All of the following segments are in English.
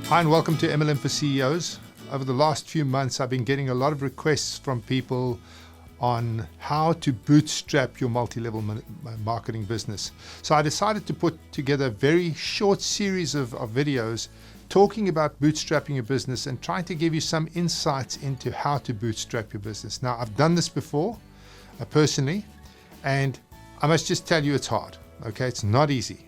Hi and welcome to MLM for CEOs. Over the last few months, I've been getting a lot of requests from people on how to bootstrap your multi-level marketing business. So I decided to put together a very short series of videos talking about bootstrapping your business and trying to give you some insights into how to bootstrap your business. Now, I've done this before personally, and I must just tell you it's hard. Okay, it's not easy.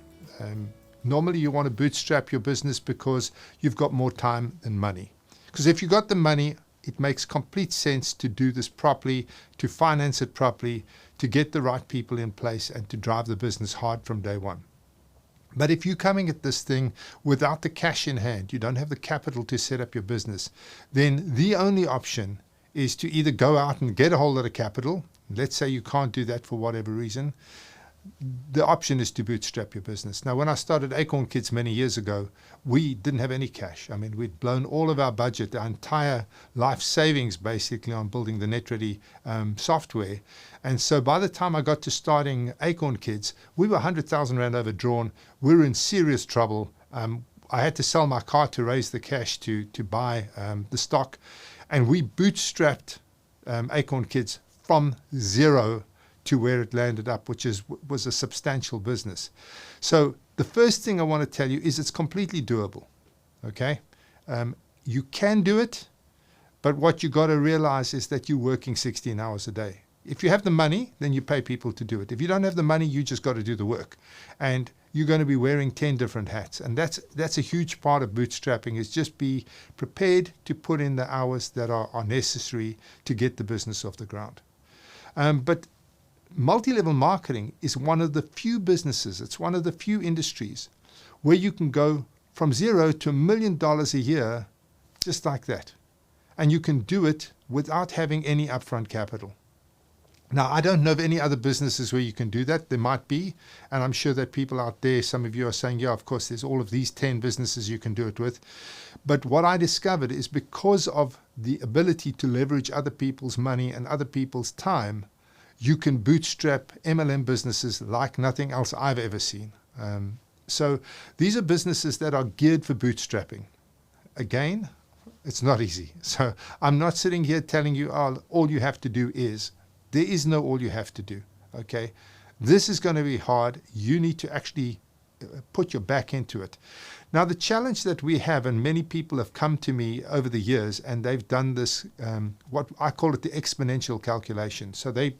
Normally you want to bootstrap your business because you've got more time than money. Because if you've got the money, it makes complete sense to do this properly, to finance it properly, to get the right people in place and to drive the business hard from day one. But if you're coming at this thing without the cash in hand, you don't have the capital to set up your business, then the only option is to either go out and get a whole lot of capital. Let's say you can't do that for whatever reason. The option is to bootstrap your business. Now, when I started Acorn Kids many years ago, we didn't have any cash. I mean, we'd blown all of our budget, our entire life savings basically on building the NetReady software. And so by the time I got to starting Acorn Kids, we were 100,000 Rand overdrawn. We were in serious trouble. I had to sell my car to raise the cash to buy the stock. And we bootstrapped Acorn Kids from zero to where it landed up, which was a substantial business. So the first thing I want to tell you is it's completely doable. Okay, you can do it, but what you got to realize is that you're working 16 hours a day. If you have the money, then you pay people to do it. If you don't have the money, you just got to do the work, and you're going to be wearing 10 different hats. And that's a huge part of bootstrapping, is just be prepared to put in the hours that are necessary to get the business off the ground. But multi-level marketing is one of the few businesses, it's one of the few industries where you can go from zero to $1 million a year just like that. And you can do it without having any upfront capital. Now, I don't know of any other businesses where you can do that. There might be, and I'm sure that people out there, some of you are saying, yeah, of course, there's all of these 10 businesses you can do it with. But what I discovered is because of the ability to leverage other people's money and other people's time, you can bootstrap MLM businesses like nothing else I've ever seen. So these are businesses that are geared for bootstrapping. Again, it's not easy. So I'm not sitting here telling you, oh, all you have to do is. There is no all you have to do. Okay, this is going to be hard. You need to actually put your back into it. Now, the challenge that we have, and many people have come to me over the years, and they've done this, what I call it the exponential calculation. So they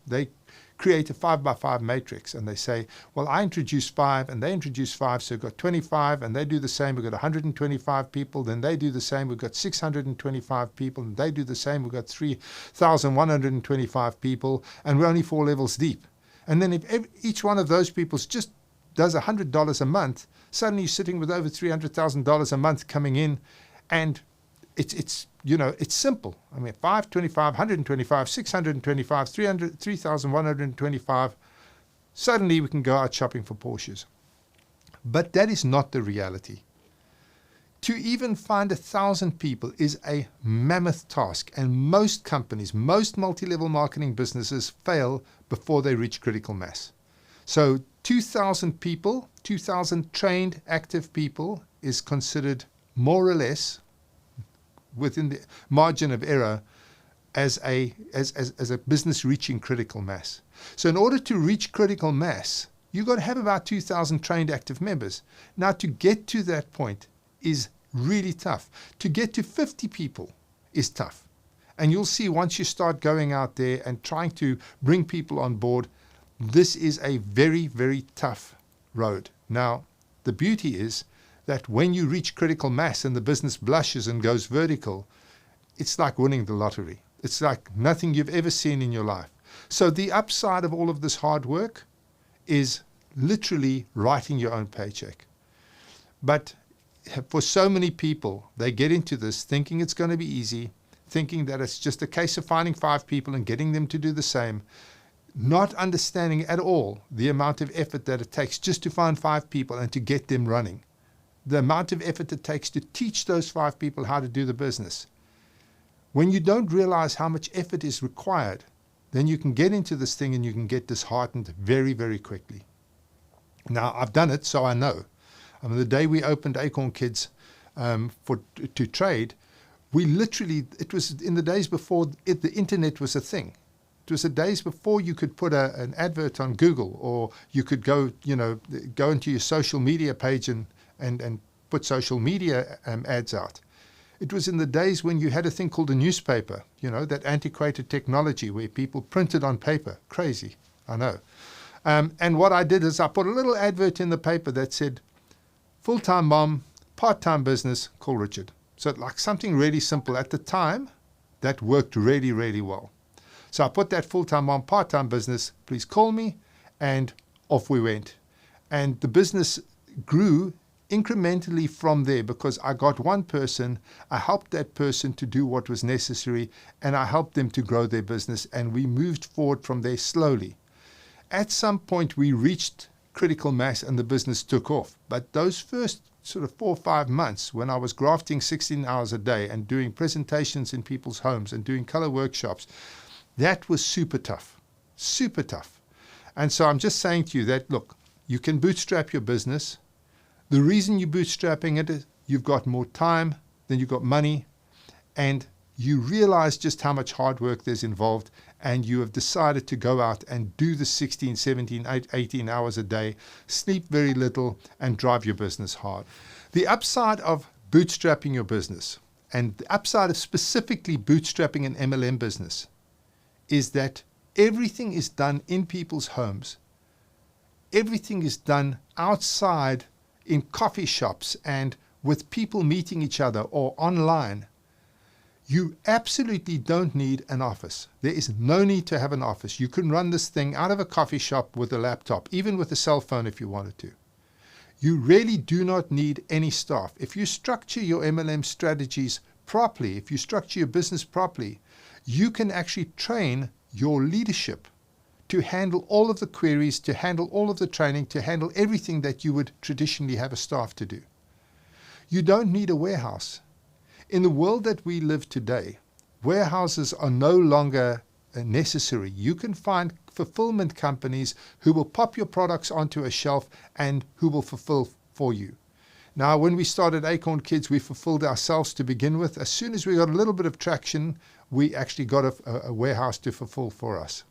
create a 5x5 matrix, and they say, well, I introduce 5, and they introduce 5, so we've got 25, and they do the same. We've got 125 people, then they do the same. We've got 625 people, and they do the same. We've got 3,125 people, and we're only 4 levels deep. And then if each one of those people just does $100 a month, suddenly you're sitting with over $300,000 a month coming in, and it's simple. I mean, 5, 25, 125, 625, 300, 3,125. Suddenly we can go out shopping for Porsches. But that is not the reality. To even find 1,000 people is a mammoth task, and most companies, most multi-level marketing businesses fail before they reach critical mass. So 2,000 people, 2,000 trained active people is considered more or less within the margin of error as a business reaching critical mass. So in order to reach critical mass, you've got to have about 2,000 trained active members. Now, to get to that point is really tough. To get to 50 people is tough. And you'll see once you start going out there and trying to bring people on board, this is a very, very tough road. Now, the beauty is that when you reach critical mass and the business blushes and goes vertical, it's like winning the lottery. It's like nothing you've ever seen in your life. So the upside of all of this hard work is literally writing your own paycheck. But for so many people, they get into this thinking it's going to be easy, thinking that it's just a case of finding 5 people and getting them to do the same, not understanding at all the amount of effort that it takes just to find 5 people and to get them running. The amount of effort it takes to teach those 5 people how to do the business. When you don't realize how much effort is required, then you can get into this thing and you can get disheartened very, very quickly. Now, I've done it, so I know. I mean, the day we opened Acorn Kids, to trade, we literally, it was in the days before the internet was a thing. It was the days before you could put an advert on Google, or you could go into your social media page and put social media ads out. It was in the days when you had a thing called a newspaper, that antiquated technology where people printed on paper. Crazy, I know. And what I did is I put a little advert in the paper that said, full-time mom, part-time business, call Richard. So like something really simple. At the time, that worked really, really well. So I put that full-time mom, part-time business, please call me, and off we went. And the business grew incrementally from there because I got one person, I helped that person to do what was necessary, and I helped them to grow their business, and we moved forward from there slowly. At some point, we reached critical mass and the business took off. But those first sort of 4 or 5 months when I was grafting 16 hours a day and doing presentations in people's homes and doing color workshops, that was super tough, super tough. And so I'm just saying to you that, look, you can bootstrap your business. The reason you're bootstrapping it is you've got more time than you've got money, and you realize just how much hard work there's involved, and you have decided to go out and do the 16, 17, 18 hours a day, sleep very little, and drive your business hard. The upside of bootstrapping your business, and the upside of specifically bootstrapping an MLM business, is that everything is done in people's homes. Everything is done outside in coffee shops and with people meeting each other or online. You absolutely don't need an office. There is no need to have an office. You can run this thing out of a coffee shop with a laptop, even with a cell phone if you wanted to. You really do not need any staff. If you structure your MLM strategies properly, if you structure your business properly, you can actually train your leadership to handle all of the queries, to handle all of the training, to handle everything that you would traditionally have a staff to do. You don't need a warehouse. In the world that we live today, warehouses are no longer necessary. You can find fulfillment companies who will pop your products onto a shelf and who will fulfill for you. Now, when we started Acorn Kids, we fulfilled ourselves to begin with. As soon as we got a little bit of traction, we actually got a warehouse to fulfill for us.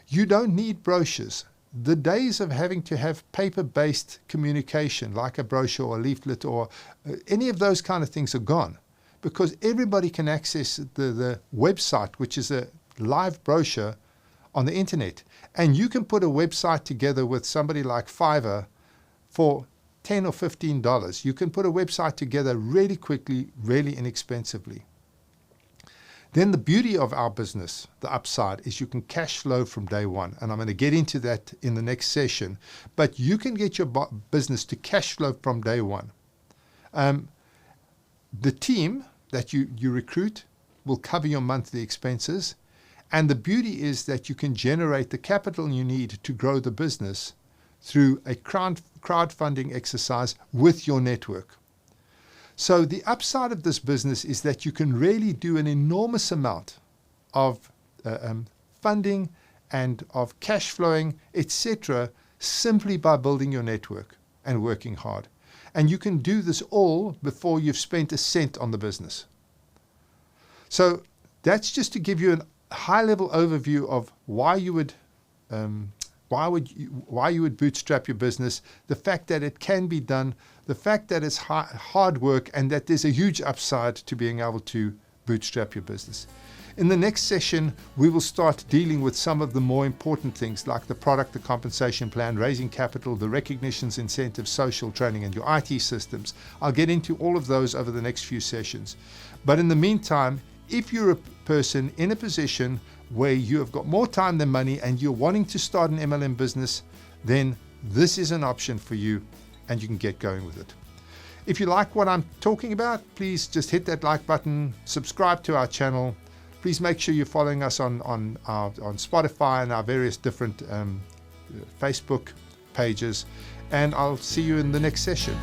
You don't need brochures. The days of having to have paper-based communication, like a brochure or a leaflet or any of those kind of things, are gone, because everybody can access the website, which is a live brochure on the internet. And you can put a website together with somebody like Fiverr for $10 or $15. You can put a website together really quickly, really inexpensively. Then the beauty of our business, the upside, is you can cash flow from day one. And I'm going to get into that in the next session. But you can get your business to cash flow from day one. The team that you recruit will cover your monthly expenses. And the beauty is that you can generate the capital you need to grow the business through a crowdfunding exercise with your network. So the upside of this business is that you can really do an enormous amount of funding and of cash flowing, etc., simply by building your network and working hard. And you can do this all before you've spent a cent on the business. So that's just to give you a high-level overview of why you would bootstrap your business, the fact that it can be done, the fact that it's hard work, and that there's a huge upside to being able to bootstrap your business. In the next session, we will start dealing with some of the more important things like the product, the compensation plan, raising capital, the recognitions, incentives, social training, and your IT systems. I'll get into all of those over the next few sessions. But in the meantime, if you're a person in a position where you have got more time than money and you're wanting to start an MLM business, then this is an option for you and you can get going with it. If you like what I'm talking about, please just hit that like button, subscribe to our channel. Please make sure you're following us on Spotify and our various different Facebook pages, and I'll see you in the next session.